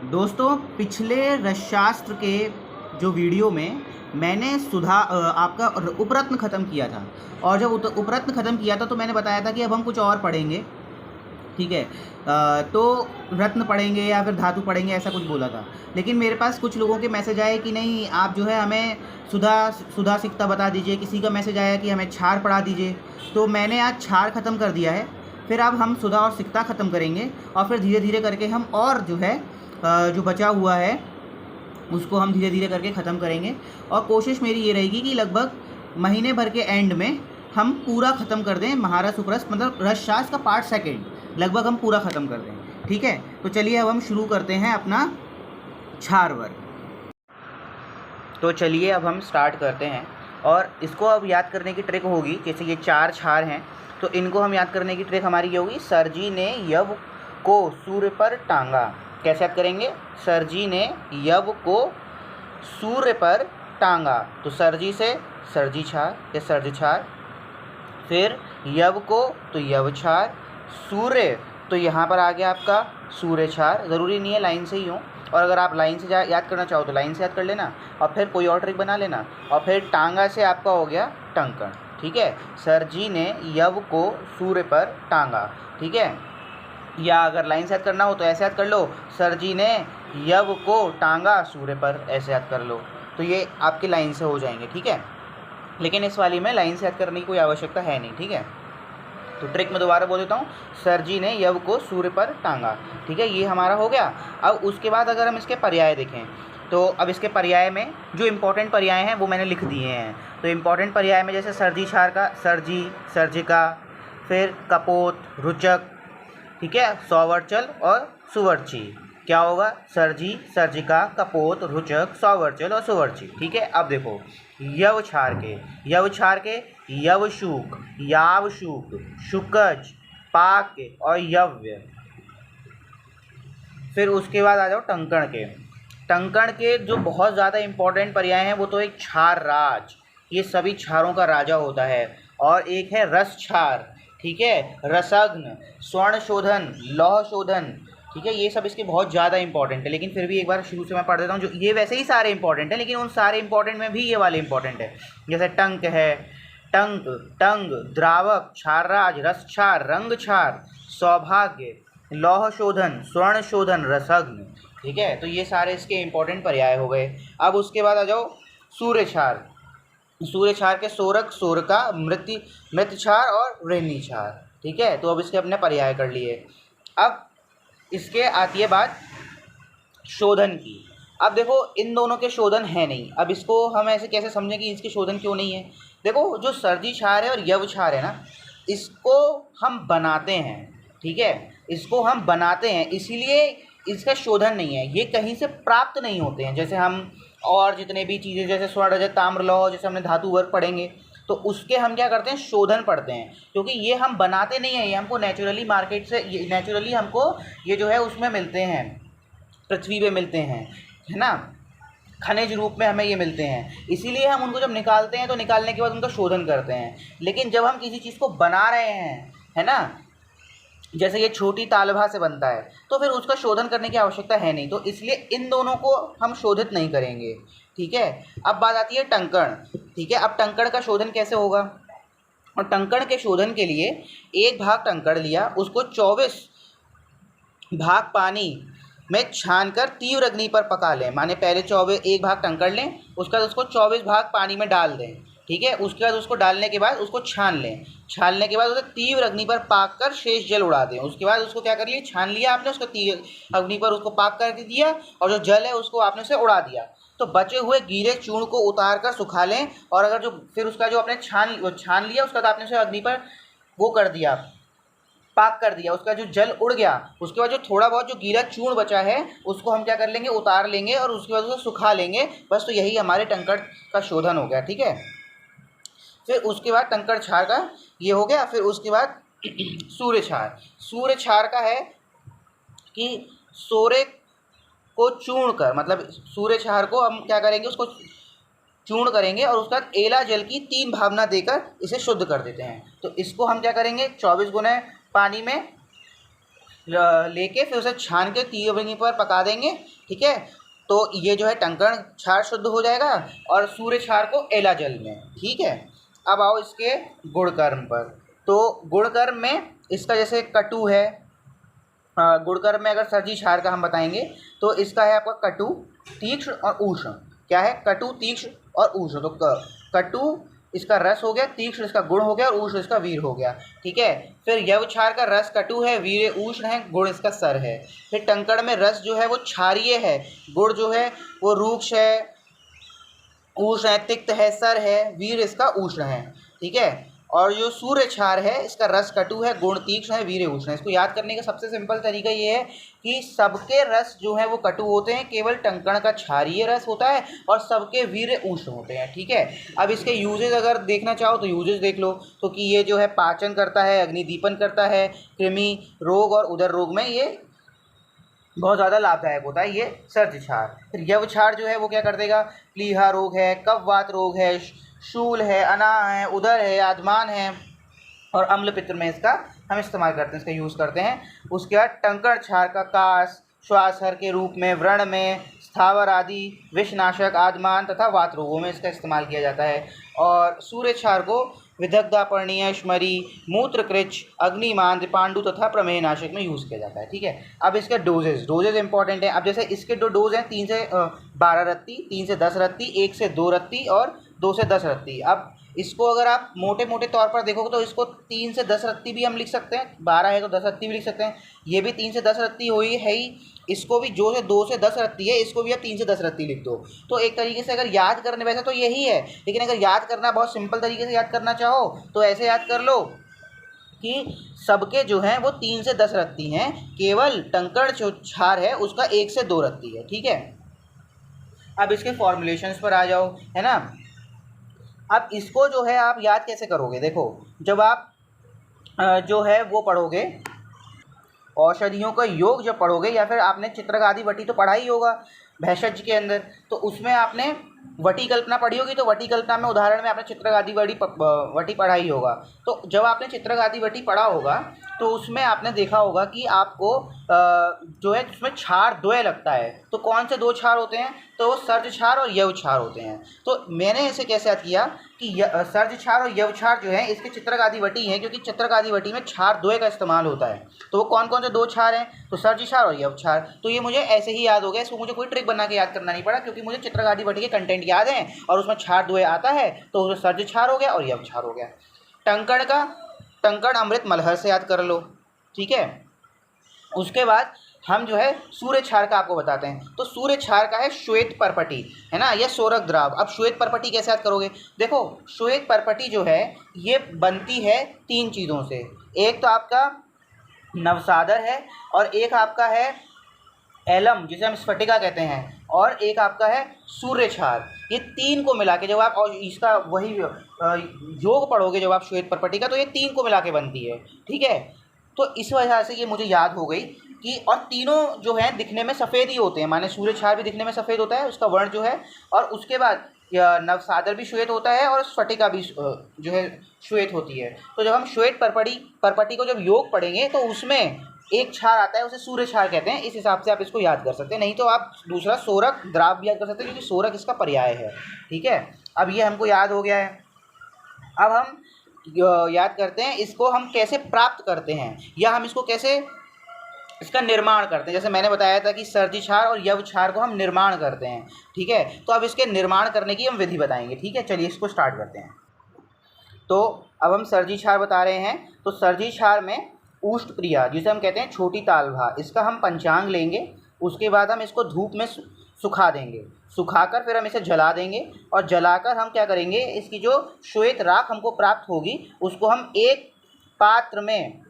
दोस्तों, पिछले रसशास्त्र के जो वीडियो में मैंने आपका उपरत्न ख़त्म किया था। और जब उपरत्न ख़त्म किया था तो मैंने बताया था कि अब हम कुछ और पढ़ेंगे। ठीक है। तो रत्न पढ़ेंगे या फिर धातु पढ़ेंगे, ऐसा कुछ बोला था। लेकिन मेरे पास कुछ लोगों के मैसेज आए कि नहीं, आप जो है हमें सुधा सुधा सिकता बता दीजिए। किसी का मैसेज आया कि हमें क्षार पढ़ा दीजिए। तो मैंने आज क्षार ख़त्म कर दिया है। फिर अब हम सुधा और सिकता ख़त्म करेंगे और फिर धीरे धीरे करके हम और जो है जो बचा हुआ है उसको हम धीरे धीरे करके ख़त्म करेंगे। और कोशिश मेरी ये रहेगी कि लगभग महीने भर के एंड में हम पूरा ख़त्म कर दें महारस उपरस, मतलब रसशास्त्र का पार्ट सेकंड लगभग हम पूरा ख़त्म कर दें। ठीक है, तो चलिए अब हम शुरू करते हैं अपना क्षार वर्ग। तो चलिए अब हम स्टार्ट करते हैं। और इसको अब याद करने की ट्रिक होगी, जैसे ये 4 क्षार हैं तो इनको हम याद करने की ट्रिक हमारी ये होगी, सरजी ने यव को सूर्य पर टांगा। कैसे याद करेंगे? सरजी ने यव को सूर्य पर टांगा। तो सरजी से सरजी क्षार या सर्ज क्षार, फिर यव को तो यव क्षार, सूर्य तो यहाँ पर आ गया आपका सूर्य क्षार। ज़रूरी नहीं है लाइन से ही हो, और अगर आप लाइन से याद करना चाहो तो लाइन से याद कर लेना और फिर कोई और ट्रिक बना लेना। और फिर टांगा से आपका हो गया टंकण। ठीक है, सरजी ने यव को सूर्य पर टांगा। ठीक है, या अगर लाइन से याद करना हो तो ऐसे याद कर लो, सरजी ने यव को टांगा सूर्य पर, ऐसे याद कर लो। तो ये आपकी लाइन से हो जाएंगे। ठीक है, लेकिन इस वाली में लाइन से याद करने की कोई आवश्यकता है नहीं। ठीक है, तो ट्रिक में दोबारा बोल देता हूँ, सरजी ने यव को सूर्य पर टांगा। ठीक है, ये हमारा हो गया। अब उसके बाद अगर हम इसके पर्याय देखें तो अब इसके पर्याय में जो इम्पोर्टेंट पर्याय हैं वो मैंने लिख दिए हैं। तो इम्पोर्टेंट पर्याय में जैसे सर्जी क्षार का सर्जी, सर्जिका, फिर कपोत, रुचक, ठीक है, सौवर्चल और सुवर्ची। क्या होगा? सर्जी, सर्जिका, कपोत, रुचक, सौवर्चल और सुवर्ची। ठीक है, अब देखो यव क्षार के यवशूक, यावशूक, शुकज, पाक और यव्य। फिर उसके बाद आ जाओ टंकण के जो बहुत ज़्यादा इम्पोर्टेंट पर्याय हैं वो तो एक क्षार राज, ये सभी क्षारों का राजा होता है। और एक है रस क्षार, ठीक है, रसग्न, स्वर्ण शोधन, लौह शोधन। ठीक है, ये सब इसके बहुत ज़्यादा इंपॉर्टेंट है। लेकिन फिर भी एक बार शुरू से मैं पढ़ देता हूँ। जो ये वैसे ही सारे इंपॉर्टेंट हैं, लेकिन उन सारे इंपॉर्टेंट में भी ये वाले इंपॉर्टेंट है। जैसे टंक है, टंक, टंग, द्रावक, क्षारराज, रस क्षार, रंग क्षार, सौभाग्य, लौह शोधन, स्वर्ण शोधन, रसग्न। ठीक है, तो ये सारे इसके इंपॉर्टेंट पर्याय हो गए। अब उसके बाद आ जाओ सूर्य क्षार के सोरक, सोरका, मृत क्षार और रेनी क्षार। ठीक है, तो अब इसके अपने पर्याय कर लिए। अब इसके आती है बात शोधन की। अब देखो इन दोनों के शोधन है नहीं। अब इसको हम ऐसे कैसे समझें कि इसके शोधन क्यों नहीं है? देखो जो सर्जी क्षार है और यव क्षार है ना, इसको हम बनाते हैं। ठीक है, इसको हम बनाते हैं, इसीलिए इसका शोधन नहीं है। ये कहीं से प्राप्त नहीं होते हैं। जैसे हम और जितने भी चीज़ें जैसे स्वर्ण, रजत, ताम्र, लौह, जैसे हमने धातु वर्ग पढ़ेंगे तो उसके हम क्या करते हैं? शोधन पढ़ते हैं। क्योंकि ये हम बनाते नहीं हैं, ये हमको नेचुरली मार्केट से, नेचुरली हमको ये जो है उसमें मिलते हैं, पृथ्वी पे मिलते हैं, है ना, खनिज रूप में हमें ये मिलते हैं। इसीलिए हम उनको जब निकालते हैं तो निकालने के बाद उनका शोधन करते हैं। लेकिन जब हम किसी चीज़ को बना रहे हैं, है ना, जैसे ये छोटी तालभा से बनता है, तो फिर उसका शोधन करने की आवश्यकता है नहीं। तो इसलिए इन दोनों को हम शोधित नहीं करेंगे। ठीक है, अब बात आती है टंकण। ठीक है, अब टंकण का शोधन कैसे होगा? और टंकण के शोधन के लिए एक भाग टंकण लिया, उसको 24 भाग पानी में छानकर तीव्र अग्नि पर पका लें। माने पहले 24 एक भाग टंकण लें, उसका उसको 24 भाग पानी में डाल दें। ठीक है, उसके बाद उसको डालने के बाद उसको छान लें। छानने के बाद उसे तीव्र अग्नि पर पाक कर शेष जल उड़ा दें। उसके बाद उसको क्या कर लिया? छान लिया आपने, उसको तीव्र अग्नि पर उसको पाक कर दिया और जो जल है उसको आपने उसे उड़ा दिया। तो बचे हुए गीले चूर्ण को उतार कर सुखा लें। और अगर जो फिर उसका जो आपने छान लिया, उसके बाद आपने उसे अग्नि पर वो कर दिया, पाक कर दिया, उसका जो जल उड़ गया, उसके बाद जो थोड़ा बहुत जो गीला चूर्ण बचा है उसको हम क्या कर लेंगे? उतार लेंगे और उसके बाद उसे सुखा लेंगे। बस, तो यही हमारे टंकण का शोधन हो गया। ठीक है, फिर उसके बाद टंकण क्षार का ये हो गया। फिर उसके बाद सूर्य क्षार का है कि सोरे को चूर्ण कर, मतलब सूर्य क्षार को हम क्या करेंगे? उसको चूर्ण करेंगे और उसका एला जल की 3 भावना देकर इसे शुद्ध कर देते हैं। तो इसको हम क्या करेंगे? 24 गुना पानी में लेके फिर उसे छान के तीव्र अग्नि पर पका देंगे। ठीक है, तो ये जो है टंकण क्षार शुद्ध हो जाएगा और सूर्य क्षार को एला जल में। ठीक है, अब आओ इसके गुणकर्म पर। तो गुणकर्म में इसका जैसे कटु है, गुणकर्म में अगर सर्जी क्षार का हम बताएंगे तो इसका है आपका कटु, तीक्ष्ण और उष्ण। क्या है? कटु, तीक्ष्ण और उष्ण। तो कटु इसका रस हो गया, तीक्ष्ण इसका गुण हो गया और उष्ण इसका वीर हो गया। ठीक है, फिर यव क्षार का रस कटु है, वीर्य उष्ण है, गुण इसका सर है। फिर टंकण में रस जो है वो क्षारीय है, गुण जो है वो रूक्ष है, उष्ण है, तिक्त है, सर है, वीर इसका उष्ण है। ठीक है, और जो सूर्य क्षार है इसका रस कटु है, गुण तीक्ष्ण है, वीर्य उष्ण है। इसको याद करने का सबसे सिंपल तरीका ये है कि सबके रस जो है वो कटु होते हैं, केवल टंकण का क्षारीय रस होता है और सबके वीर्य उष्ण होते हैं। ठीक है, अब इसके यूजेज अगर देखना चाहो तो यूजेज देख लो। तो कि ये जो है पाचन करता है, अग्निदीपन करता है, कृमि रोग और उदर रोग में ये बहुत ज़्यादा लाभदायक होता है ये सर्ज क्षार। फिर यव क्षार जो है वो क्या कर देगा? प्लीहा रोग है, कफवात रोग है, शूल है, अनाह है, उदर है, आदमान है और अम्ल पित्त में इसका हम इस्तेमाल करते हैं, इसका यूज़ करते हैं। उसके बाद टंकण क्षार का कास, श्वासहर के रूप में, व्रण में, स्थावर आदि विषनाशक, आदमान तथा वात रोगों में इसका इस्तेमाल किया जाता है। और सूर्य क्षार को विदग्धापर्णीय, श्मरी, मूत्रकृच, अग्निमांद, पांडु तथा प्रमेय नाशक में यूज़ किया जाता है। ठीक है, अब इसके डोजेज इंपॉर्टेंट है। अब जैसे इसके जो डोज हैं 3 से 12 रत्ती, 3 से 10 रत्ती, 1 से 2 रत्ती और 2 से 10 रत्ती। अब इसको अगर आप मोटे मोटे तौर पर देखोगे तो इसको 3 से 10 रत्ती भी हम लिख सकते हैं, 12 है तो 10 रत्ती भी लिख सकते हैं। ये भी 3 से 10 रत्ती हुई है ही, इसको भी जो है 2 से 10 रत्ती है, इसको भी आप 3 से 10 रत्ती लिख दो। तो एक तरीके से अगर याद करने, वैसे तो यही है, लेकिन अगर याद करना बहुत सिंपल तरीके से याद करना चाहो तो ऐसे याद कर लो कि सबके जो हैं वो 3 से 10 रत्ती हैं, केवल टंकण जो क्षार है उसका 1 से 2 रत्ती है। ठीक है, अब इसके फॉर्मुलेशंस पर आ जाओ, है ना। अब इसको जो है आप याद कैसे करोगे? देखो, जब आप जो है वो पढ़ोगे, औषधियों का योग जब पढ़ोगे, या फिर आपने चित्रगादि वटी तो पढ़ा ही होगा भेषज के अंदर, तो उसमें आपने वटी कल्पना पढ़ी होगी। तो वटी कल्पना में उदाहरण में आपने चित्रगादि वटी पढ़ा ही होगा। तो जब आपने चित्रगादि वटी पढ़ा होगा तो उसमें आपने देखा होगा कि आपको जो है उसमें क्षार द्वय लगता है। तो कौन से 2 क्षार होते हैं? तो वो सर्ज क्षार और यव क्षार होते हैं। तो मैंने इसे कैसे याद किया कि सर्ज क्षार और यव क्षार जो है इसके चित्रगादि वटी हैं, क्योंकि चित्रगादि वटी में क्षार द्वय का इस्तेमाल होता है। तो वो कौन कौन से 2 क्षार हैं? तो सर्ज क्षार और यव क्षार। तो ये मुझे ऐसे ही याद हो गया, इसको मुझे कोई ट्रिक बना के याद करना नहीं पड़ा, क्योंकि मुझे चित्रगादि वटी के कंटेंट याद हैं और उसमें क्षार द्वय आता है, तो उसमें सर्ज क्षार हो गया और यव क्षार हो गया। टंकण का टंकण अमृत मलहर से याद कर लो। ठीक है, उसके बाद हम जो है सूर्य क्षार का आपको बताते हैं। तो सूर्य क्षार का है श्वेत परपटी, है ना, यह सोरक द्राव। अब श्वेत परपटी कैसे याद करोगे? देखो, श्वेत परपटी जो है ये बनती है 3 चीज़ों से। एक तो आपका नवसादर है, और एक आपका है एलम जिसे हम स्फटिका कहते हैं, और एक आपका है सूर्य क्षार। ये 3 को मिला के जब आप और इसका वही योग पढ़ोगे जब आप श्वेत परपटी का, तो ये 3 को मिला के बनती है। ठीक है, तो इस वजह से ये मुझे याद हो गई कि, और तीनों जो हैं दिखने में सफ़ेद ही होते हैं, माने सूर्य क्षार भी दिखने में सफ़ेद होता है उसका वर्ण जो है, और उसके बाद नवसादर भी श्वेत होता है और स्फटिका भी जो है श्वेत होती है। तो जब हम श्वेत परपटी को जब योग पढ़ेंगे तो उसमें एक क्षार आता है, उसे सूर्य क्षार कहते हैं। इस हिसाब से आप इसको याद कर सकते हैं, नहीं तो आप दूसरा सोरक द्राव भी याद कर सकते हैं, क्योंकि सोरक इसका पर्याय है। ठीक है, अब ये हमको याद हो गया है। अब हम याद करते हैं इसको हम कैसे प्राप्त करते हैं, या हम इसको कैसे इसका निर्माण करते हैं। जैसे मैंने बताया था कि सर्जी क्षार और यव क्षार को हम निर्माण करते हैं। ठीक है, तो अब इसके निर्माण करने की हम विधि बताएंगे। ठीक है, चलिए इसको स्टार्ट करते हैं। तो अब हम सर्जी क्षार बता रहे हैं। तो सर्जी क्षार में ऊष्ट प्रिया जिसे हम कहते हैं छोटी तालभा, इसका हम पंचांग लेंगे। उसके बाद हम इसको धूप में सुखा देंगे, सुखाकर फिर हम इसे जला देंगे, और जलाकर हम क्या करेंगे, इसकी जो श्वेत राख हमको प्राप्त होगी उसको हम एक पात्र में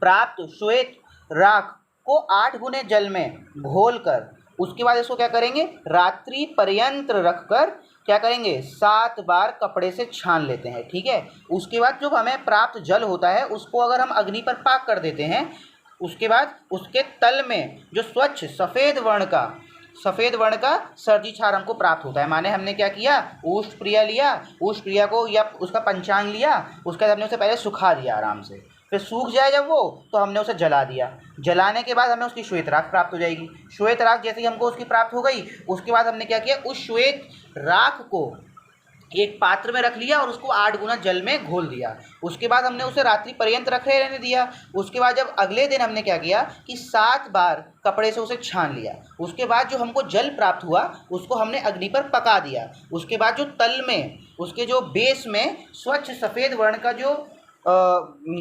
प्राप्त श्वेत राख को 8 गुने जल में घोलकर, उसके बाद इसको क्या करेंगे, रात्रि पर्यंत रखकर क्या करेंगे, 7 बार कपड़े से छान लेते हैं। ठीक है, उसके बाद जो हमें प्राप्त जल होता है उसको अगर हम अग्नि पर पाक कर देते हैं, उसके बाद उसके तल में जो स्वच्छ सफ़ेद वर्ण का सर्जी क्षार हमको प्राप्त होता है। माने हमने क्या किया, ऊष्ट प्रिया लिया, ऊष्ट प्रिया को या उसका पंचांग लिया, उसके बाद हमने उसे पहले सुखा दिया आराम से, फिर सूख जाए जब वो, तो हमने उसे जला दिया। जलाने के बाद हमें उसकी श्वेत राख प्राप्त हो जाएगी। श्वेत राख जैसे ही हमको उसकी प्राप्त हो गई, उसके बाद हमने क्या किया, उस श्वेत राख को एक पात्र में रख लिया और उसको 8 गुना जल में घोल दिया। उसके बाद हमने उसे रात्रि पर्यंत रखे रहने दिया। उसके बाद जब अगले दिन हमने क्या किया कि 7 बार कपड़े से उसे छान लिया। उसके बाद जो हमको जल प्राप्त हुआ उसको हमने अग्नि पर पका दिया। उसके बाद जो तल में, उसके जो बेस में स्वच्छ सफ़ेद वर्ण का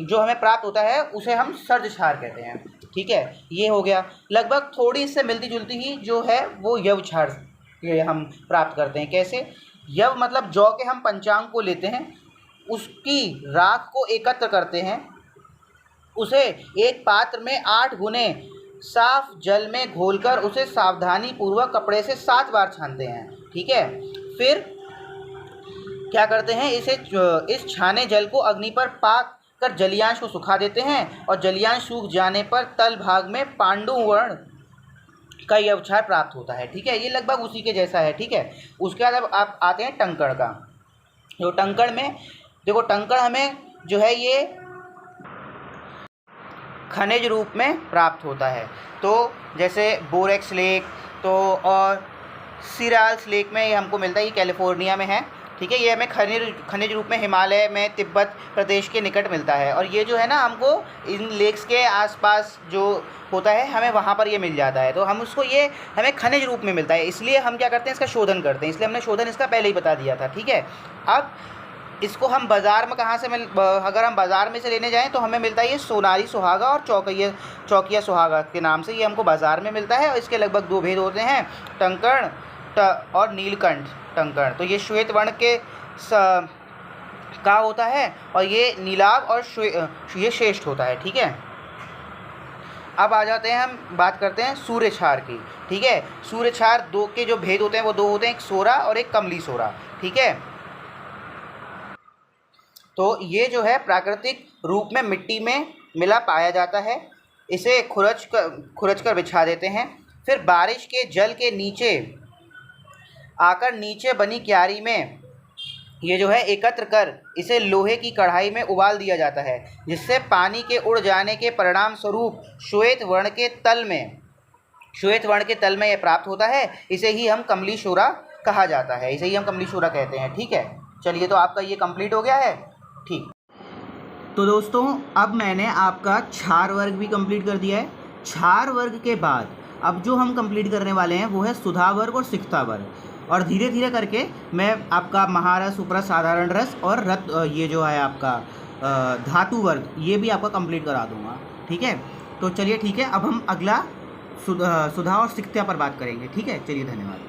जो हमें प्राप्त होता है उसे हम सर्द क्षार कहते हैं। ठीक है, ये हो गया। लगभग थोड़ी इससे मिलती जुलती ही जो है वो यव क्षार ये हम प्राप्त करते हैं। कैसे? यव मतलब जौ के हम पंचांग को लेते हैं, उसकी राख को एकत्र करते हैं, उसे एक पात्र में 8 गुने साफ जल में घोलकर उसे सावधानी पूर्वक कपड़े से 7 बार छानते हैं। ठीक है, फिर क्या करते हैं, इस छाने जल को अग्नि पर पाक कर जलियांश को सुखा देते हैं और जलियांश सूख जाने पर तल भाग में पांडु वर्ण का यव क्षार प्राप्त होता है। ठीक है, ये लगभग उसी के जैसा है। ठीक है, उसके बाद अब आप आते हैं टंकण का। जो टंकण में देखो, टंकण हमें जो है ये खनिज रूप में प्राप्त होता है। तो जैसे बोरेक्स लेक तो और सिराल्स लेक में ये हमको मिलता है, ये कैलिफोर्निया में है। ठीक है, ये हमें खनिज रूप में हिमालय में तिब्बत प्रदेश के निकट मिलता है। और ये जो है ना, हमको इन लेक्स के आसपास जो होता है हमें वहाँ पर ये मिल जाता है। तो हम उसको ये हमें खनिज रूप में मिलता है, इसलिए हम क्या करते हैं, इसका शोधन करते हैं। इसलिए हमने शोधन इसका पहले ही बता दिया था। ठीक है, अब इसको हम बाज़ार में कहाँ से अगर हम बाज़ार में से लेने जाएँ तो हमें मिलता है ये सोनारी सुहागा और चौकिया सुहागा के नाम से ये हमको बाज़ार में मिलता है। और इसके लगभग 2 भेद होते हैं, टंकण और नीलकंठ टंकण। तो ये श्वेत वर्ण के का होता है और ये नीलाभ और ये श्रेष्ठ होता है। ठीक है, अब आ जाते हैं, हम बात करते हैं सूर्य क्षार की। ठीक है, सूर्य क्षार 2 के जो भेद होते हैं वो 2 होते हैं, एक सोरा और एक कमली सोरा। ठीक है, तो ये जो है प्राकृतिक रूप में मिट्टी में मिला पाया जाता है। इसे खुरच कर बिछा देते हैं। फिर बारिश के जल के नीचे आकर नीचे बनी क्यारी में ये जो है एकत्र कर इसे लोहे की कढ़ाई में उबाल दिया जाता है, जिससे पानी के उड़ जाने के परिणाम स्वरूप श्वेत वर्ण के तल में यह प्राप्त होता है। इसे ही हम कमली शोरा कहा जाता है, इसे ही हम कमली शोरा कहते हैं। ठीक है, चलिए, तो आपका ये कंप्लीट हो गया है। ठीक, तो दोस्तों अब मैंने आपका क्षार वर्ग भी कंप्लीट कर दिया है। क्षार वर्ग के बाद अब जो हम कंप्लीट करने वाले हैं वो है सुधा वर्ग और सिक्ता वर्ग। और धीरे धीरे करके मैं आपका महारस, उपरस, साधारण रस और ये जो है आपका धातु वर्ग ये भी आपका कंप्लीट करा दूंगा। ठीक है, तो चलिए ठीक है, अब हम अगला सुधा और सिक्ता पर बात करेंगे। ठीक है, चलिए, धन्यवाद।